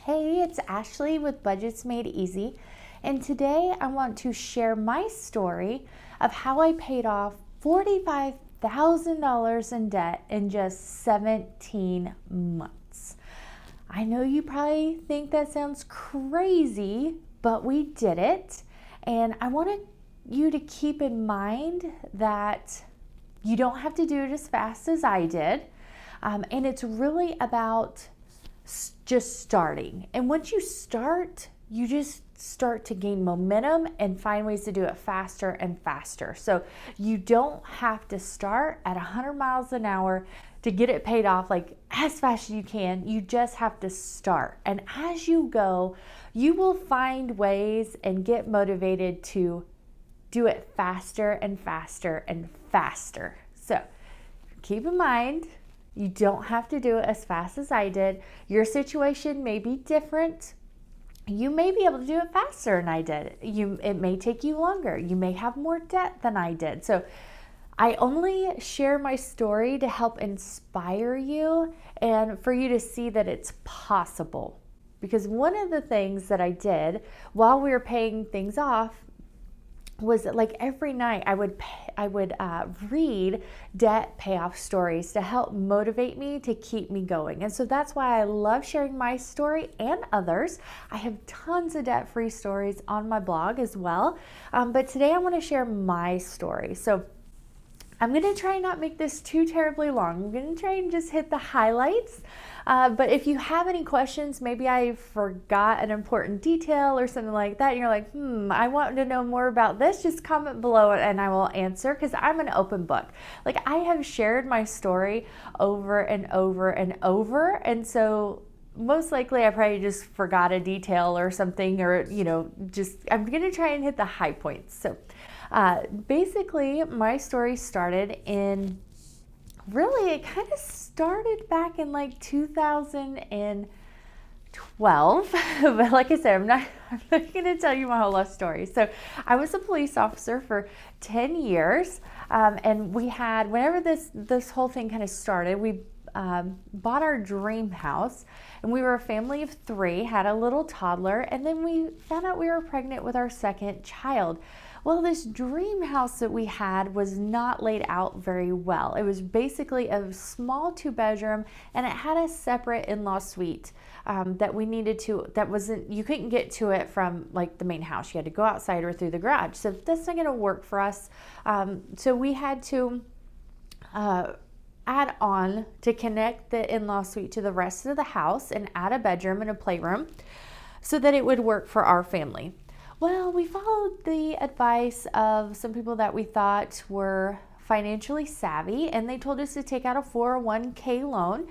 Hey, it's Ashley with Budgets Made Easy, and today I want to share my story of how I paid off $45,000 in debt in just 17 months. I know you probably think that sounds crazy, but we did it, and I want you to keep in mind that you don't have to do it as fast as I did, and it's really about just starting. And once you start, you just start to gain momentum and find ways to do it faster and faster. So you don't have to start at 100 miles an hour to get it paid off like as fast as you can. You just have to start. And as you go, you will find ways and get motivated to do it faster and faster and faster. So keep in mind, you don't have to do it as fast as I did. Your situation may be different. You may be able to do it faster than I did. It may take you longer. You may have more debt than I did. So I only share my story to help inspire you and for you to see that it's possible. Because one of the things that I did while we were paying things off was that, like, every night I would read debt payoff stories to help motivate me to keep me going. And so that's why I love sharing my story and others. I have tons of debt-free stories on my blog as well. But today I want to share my story. So I'm going to try and not make this too terribly long. I'm going to try and just hit the highlights. But if you have any questions, maybe I forgot an important detail or something like that, and you're like, I want to know more about this, just comment below and I will answer, because I'm an open book. Like, I have shared my story over and over and over, and so most likely I probably just forgot a detail or something, or, I'm going to try and hit the high points. So basically, my story started in, really, it kind of started back in like 2012. But like I said, I'm not going to tell you my whole life story. So I was a police officer for 10 years. And we had, whenever this whole thing kind of started, we bought our dream house, and we were a family of 3, had a little toddler, and then we found out we were pregnant with our second child. Well, this dream house that we had was not laid out very well. It was basically a small 2-bedroom, and it had a separate in-law suite that we needed to, you couldn't get to it from like the main house. You had to go outside or through the garage. So that's not going to work for us. So we had to add on to connect the in-law suite to the rest of the house and add a bedroom and a playroom so that it would work for our family. Well, we followed the advice of some people that we thought were financially savvy, and they told us to take out a 401k loan.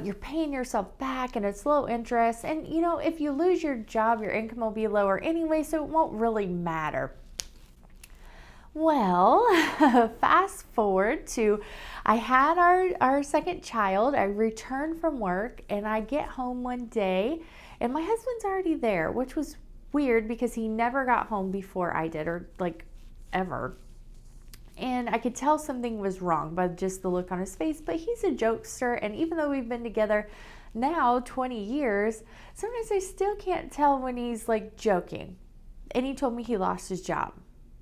You're paying yourself back, and it's low interest. And, if you lose your job, your income will be lower anyway, so it won't really matter. Well, fast forward to, I had our second child. I returned from work, and I get home one day, and my husband's already there, which was weird because he never got home before I did, or like ever. And I could tell something was wrong by just the look on his face, but he's a jokester, and even though we've been together now 20 years, sometimes I still can't tell when he's like joking. And he told me he lost his job,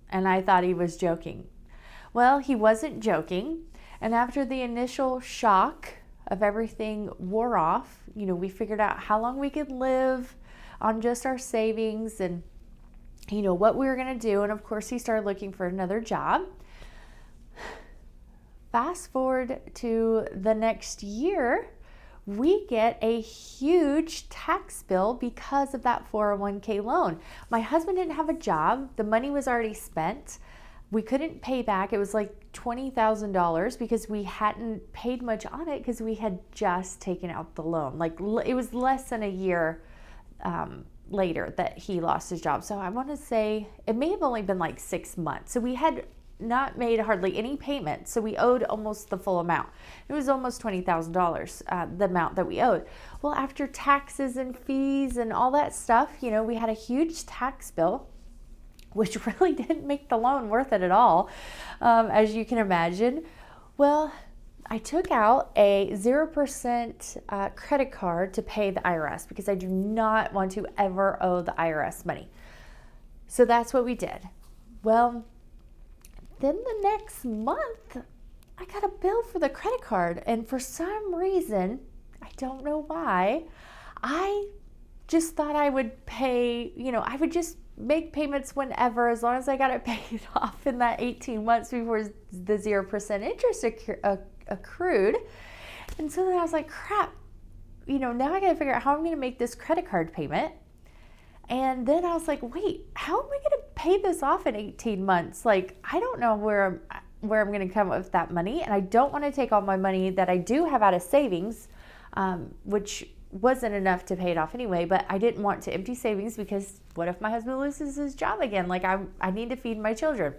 and I thought he was joking. Well, he wasn't joking, and after the initial shock of everything wore off, we figured out how long we could live on just our savings and, what we were going to do. And of course, he started looking for another job. Fast forward to the next year, we get a huge tax bill because of that 401k loan. My husband didn't have a job. The money was already spent. We couldn't pay back. It was like $20,000 because we hadn't paid much on it because we had just taken out the loan. Like, it was less than a year later that he lost his job. So I want to say it may have only been like 6 months. So we had not made hardly any payments. So we owed almost the full amount. It was almost $20,000, the amount that we owed. Well, after taxes and fees and all that stuff, we had a huge tax bill, which really didn't make the loan worth it at all, as you can imagine. Well, I took out a 0% credit card to pay the IRS because I do not want to ever owe the IRS money. So that's what we did. Well, then the next month, I got a bill for the credit card. And for some reason, I don't know why, I just thought I would pay, I would just make payments whenever, as long as I got it paid off in that 18 months before the 0% interest accrued. And so then I was like, crap, now I got to figure out how I'm going to make this credit card payment. And then I was like, wait, how am I going to pay this off in 18 months? Like, I don't know where I'm going to come up with that money. And I don't want to take all my money that I do have out of savings, which wasn't enough to pay it off anyway, but I didn't want to empty savings because what if my husband loses his job again? Like, I need to feed my children.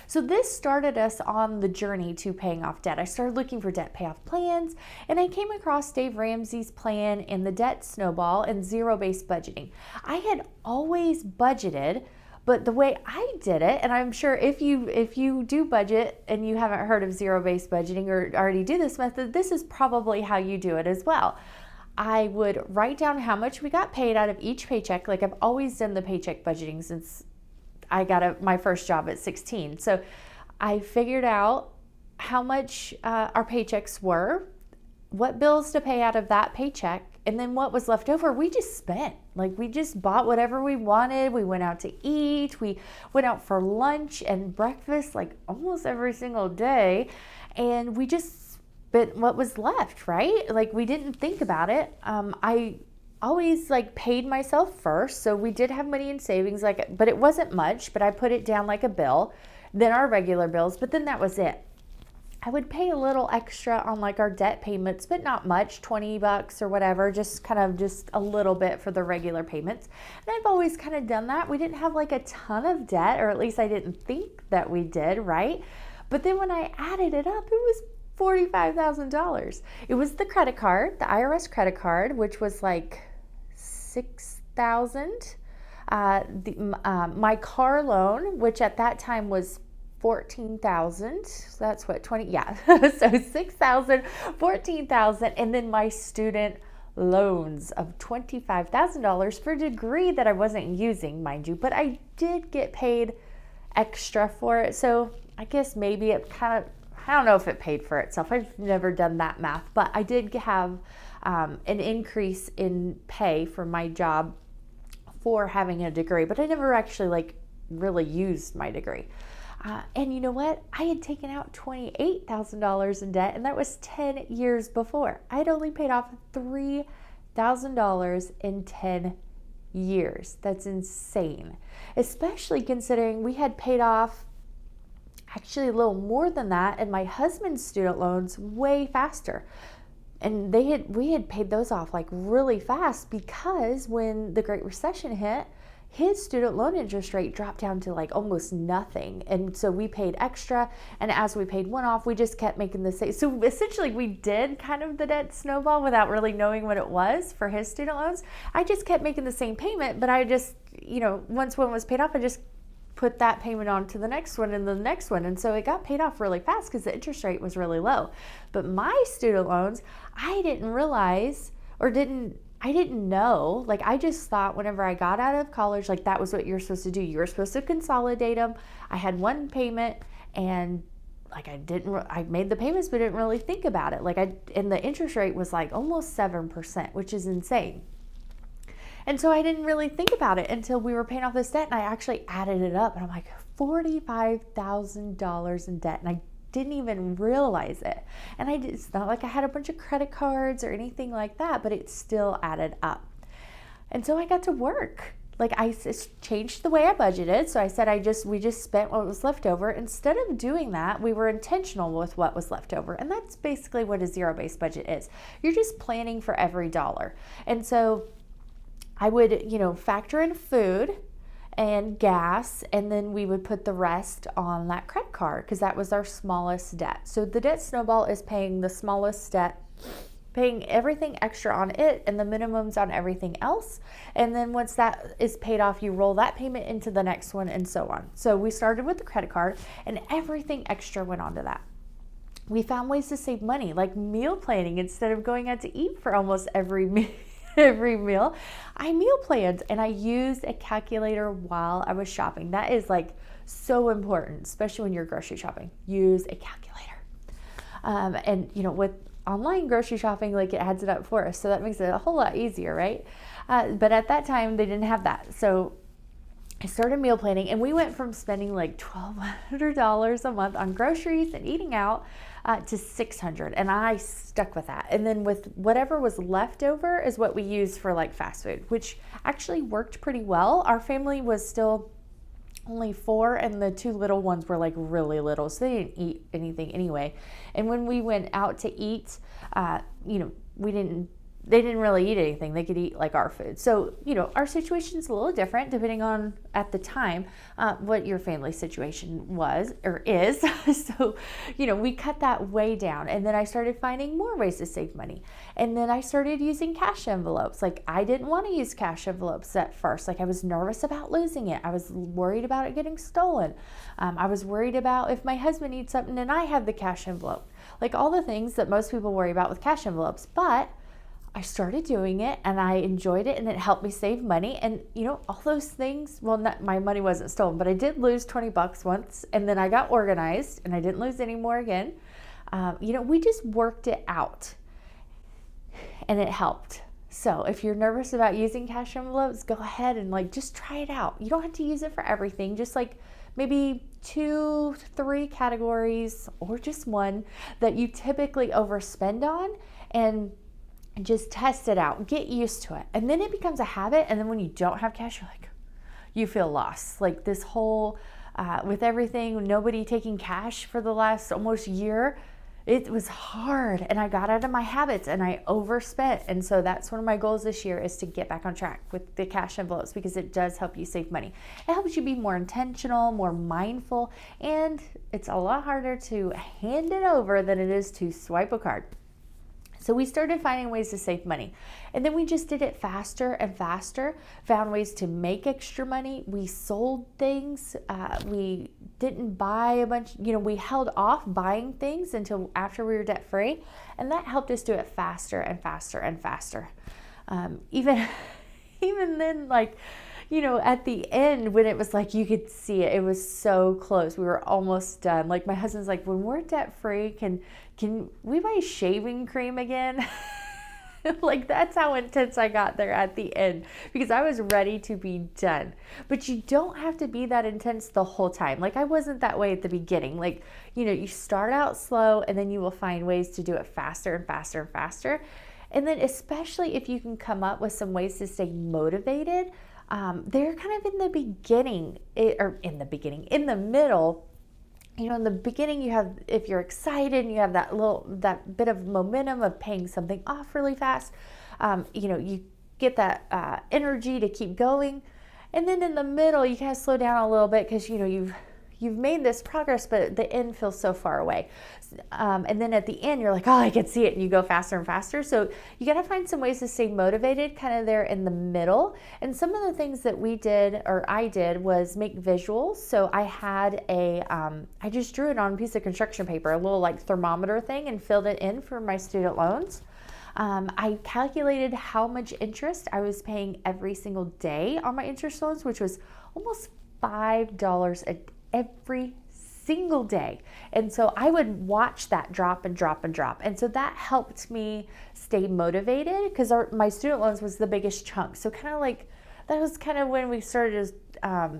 So this started us on the journey to paying off debt. I started looking for debt payoff plans, and I came across Dave Ramsey's plan in the debt snowball and zero-based budgeting. I had always budgeted, but the way I did it, and I'm sure if you do budget and you haven't heard of zero-based budgeting or already do this method, this is probably how you do it as well. I would write down how much we got paid out of each paycheck. Like, I've always done the paycheck budgeting since I got my first job at 16. So I figured out how much our paychecks were, what bills to pay out of that paycheck, and then what was left over, we just spent. Like, we just bought whatever we wanted. We went out to eat. We went out for lunch and breakfast like almost every single day. And we just spent what was left, right? Like, we didn't think about it. I always paid myself first. So we did have money in savings, but it wasn't much, but I put it down like a bill, then our regular bills, but then that was it. I would pay a little extra on our debt payments, but not much, $20 or whatever, just a little bit for the regular payments. And I've always kind of done that. We didn't have a ton of debt, or at least I didn't think that we did, right? But then when I added it up, it was $45,000. It was the credit card, the IRS credit card, which was $6,000. My car loan, which at that time was $14,000. So that's what, 20, yeah. So $6,000, $14,000, and then my student loans of $25,000 for a degree that I wasn't using, mind you, but I did get paid extra for it. So I guess maybe it I don't know if it paid for itself. I've never done that math, but I did have an increase in pay for my job for having a degree, but I never actually really used my degree. And you know what? I had taken out $28,000 in debt, and that was 10 years before. I had only paid off $3,000 in 10 years. That's insane, especially considering we had paid off actually a little more than that, and my husband's student loans way faster. And we had paid those off really fast because when the Great Recession hit, his student loan interest rate dropped down to almost nothing. And so we paid extra, and as we paid one off, we just kept making the same. So essentially we did kind of the debt snowball without really knowing what it was for his student loans. I just kept making the same payment, but I just, once one was paid off, I just put that payment on to the next one and the next one. And so it got paid off really fast because the interest rate was really low. But my student loans, I didn't realize I didn't know. I just thought whenever I got out of college, that was what you're supposed to do. You were supposed to consolidate them. I had one payment, and I made the payments, but didn't really think about it. And the interest rate was almost 7%, which is insane. And so I didn't really think about it until we were paying off this debt, and I actually added it up, and I'm like, $45,000 in debt, and I didn't even realize it. And it's not like I had a bunch of credit cards or anything like that, but it still added up. And so I got to work. I changed the way I budgeted. So I said we just spent what was left over. Instead of doing that, we were intentional with what was left over. And that's basically what a zero-based budget is. You're just planning for every dollar. And so I would, factor in food and gas, and then we would put the rest on that credit card because that was our smallest debt. So the debt snowball is paying the smallest debt, paying everything extra on it and the minimums on everything else. And then once that is paid off, you roll that payment into the next one and so on. So we started with the credit card, and everything extra went onto that. we found ways to save money, like meal planning. Instead of going out to eat for almost every meal, I meal planned, and I used a calculator while I was shopping. That is like so important, especially when you're grocery shopping. Use a calculator. And with online grocery shopping, like it adds it up for us, so that makes it a whole lot easier, right? But at that time, they didn't have that, so I started meal planning, and we went from spending like $1,200 a month on groceries and eating out to $600, and I stuck with that. And then with whatever was left over is what we used for like fast food, which actually worked pretty well. Our family was still only 4, and the 2 little ones were like really little, so they didn't eat anything anyway. And when we went out to eat, they didn't really eat anything. They could eat like our food. So, our situation's a little different depending on at the time what your family situation was or is. So, we cut that way down. And then I started finding more ways to save money. And then I started using cash envelopes. Like, I didn't want to use cash envelopes at first. Like, I was nervous about losing it. I was worried about it getting stolen. I was worried about if my husband needs something and I have the cash envelope. Like all the things that most people worry about with cash envelopes. But I started doing it, and I enjoyed it, and it helped me save money. And all those things, well, my money wasn't stolen, but I did lose $20 once, and then I got organized and I didn't lose any more again. We just worked it out, and it helped. So if you're nervous about using cash envelopes, go ahead and just try it out. You don't have to use it for everything, just like maybe 2-3 categories or just one that you typically overspend on, and just test it out, get used to it. And then it becomes a habit. And then when you don't have cash, you feel lost. Like this whole, with everything, nobody taking cash for the last almost year, it was hard. And I got out of my habits and I overspent. And so that's one of my goals this year, is to get back on track with the cash envelopes, because it does help you save money. It helps you be more intentional, more mindful, and it's a lot harder to hand it over than it is to swipe a card. So we started finding ways to save money, and then we just did it faster and faster, found ways to make extra money. We sold things. We didn't buy a bunch, we held off buying things until after we were debt free, and that helped us do it faster and faster and faster. Even then, at the end, when it was like you could see it, it was so close. We were almost done. Like my husband's like, when we're debt free, can we buy shaving cream again? Like that's how intense I got there at the end, because I was ready to be done. But you don't have to be that intense the whole time. Like I wasn't that way at the beginning. Like, you start out slow, and then you will find ways to do it faster and faster and faster. And then especially if you can come up with some ways to stay motivated, they're kind of in the beginning, in the middle. In the beginning, you have, if you're excited and you have that bit of momentum of paying something off really fast, you get that energy to keep going. And then in the middle, you kind of slow down a little bit because, you've made this progress, but the end feels so far away. And then at the end, you're like, oh, I can see it. And you go faster and faster. So you got to find some ways to stay motivated kind of there in the middle. And some of the things that I did was make visuals. So I had I just drew it on a piece of construction paper, a little thermometer thing, and filled it in for my student loans. I calculated how much interest I was paying every single day on my interest loans, which was almost $5 every single day. And so I would watch that drop and drop and drop. And so that helped me stay motivated, because my student loans was the biggest chunk. So that was kind of when we started to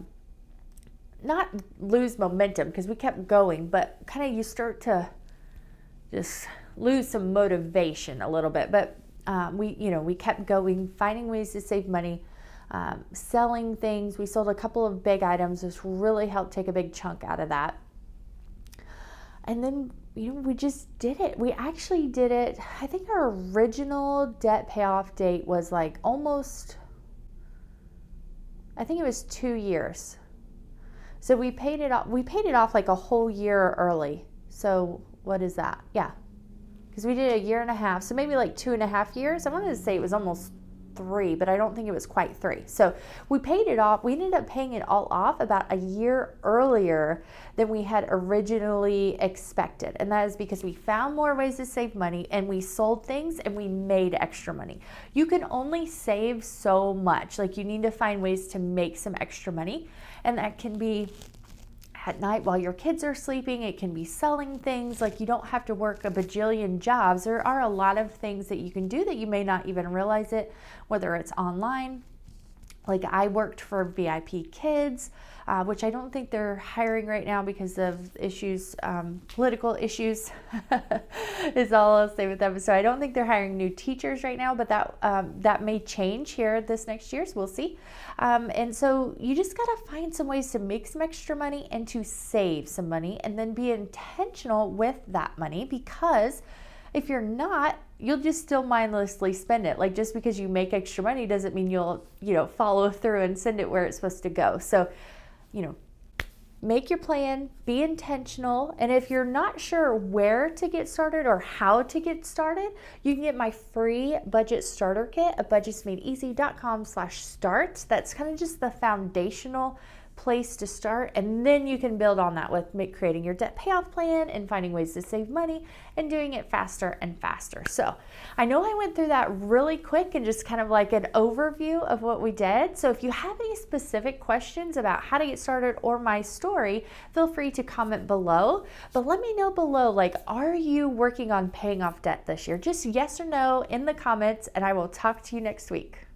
not lose momentum, because we kept going, but kind of you start to just lose some motivation a little bit. But we kept going, finding ways to save money. Selling things. We sold a couple of big items, which really helped take a big chunk out of that. And then, we just did it. We actually did it. I think our original debt payoff date was I think it was 2 years. So we paid it off. We paid it off like a whole year early. So what is that? Yeah. Because we did a year and a half. So maybe 2.5 years. I wanted to say it was almost 3, but I don't think it was quite 3. So we paid it off. We ended up paying it all off about a year earlier than we had originally expected. And that is because we found more ways to save money and we sold things and we made extra money. You can only save so much. Like, you need to find ways to make some extra money, and that can be at night while your kids are sleeping. It can be selling things. Like, you don't have to work a bajillion jobs. There are a lot of things that you can do that you may not even realize it, whether it's online. Like, I worked for VIP Kids, which I don't think they're hiring right now because of issues, political issues is all I'll say with them. So I don't think they're hiring new teachers right now, but that may change here this next year, so we'll see. And so you just got to find some ways to make some extra money and to save some money, and then be intentional with that money, because if you're not, you'll just still mindlessly spend it. Like, just because you make extra money doesn't mean you'll, follow through and send it where it's supposed to go. So, make your plan, be intentional. And if you're not sure where to get started or how to get started, you can get my free budget starter kit at budgetsmadeeasy.com/start. That's kind of just the foundational place to start, and then you can build on that with creating your debt payoff plan and finding ways to save money and doing it faster and faster. So I know I went through that really quick and just kind of like an overview of what we did. So if you have any specific questions about how to get started or my story, feel free to comment below. But let me know below, like, are you working on paying off debt this year? Just yes or no in the comments, and I will talk to you next week.